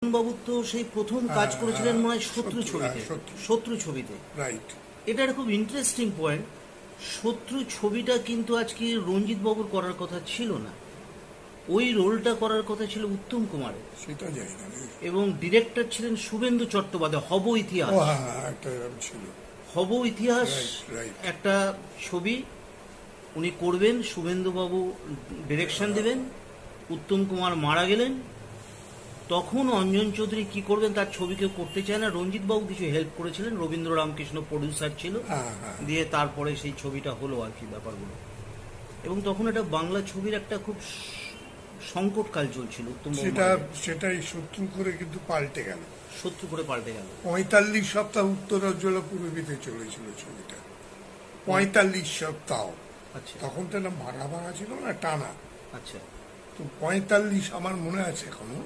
বাবু তো সেই প্রথম কাজ করেছিলেন মনে হয় শত্রু ছবিতে। রাইট। এটা একটা খুব ইন্টারেস্টিং পয়েন্ট। শত্রু ছবিটা কিন্তু আজকে রঞ্জিত বাবুর করার কথা ছিল না, ওই রোলটা করার কথা ছিল উত্তম কুমারের। সেটা জানি না। এবং ডিরেক্টর ছিলেন শুভেন্দু চট্টোপাধ্যায়। হব ইতিহাস, ছিল হব ইতিহাস একটা ছবি উনি করবেন, শুভেন্দু বাবু ডিরেকশন দেবেন। উত্তম কুমার মারা গেলেন, তখন অঞ্জন চৌধুরী কি করবেন তার ছবি কেউ করতে চায় না। রঞ্জিত বাবু কিছু হেল্প করেছিলেন, রবীন্দ্র রামকৃষ্ণ প্রডিউসার ছিল, দিয়ে তারপরে সেই ছবিটা হলো আর কি ব্যাপারগুলো। এবং তখন এটা বাংলা ছবির একটা খুব সংকটকাল চলছিল। উত্তম সেটাই শত্রু করে কিন্তু পাল্টে গেল, 45 সপ্তাহ উত্তরোজ্জ্বল পূর্বীতে চলেছিল ছবিটা, 45 সপ্তাহ। আচ্ছা, তখন তো না ভাঙা ছিল না, টানা। আচ্ছা, তো 45 আমার মনে আছে এখনো।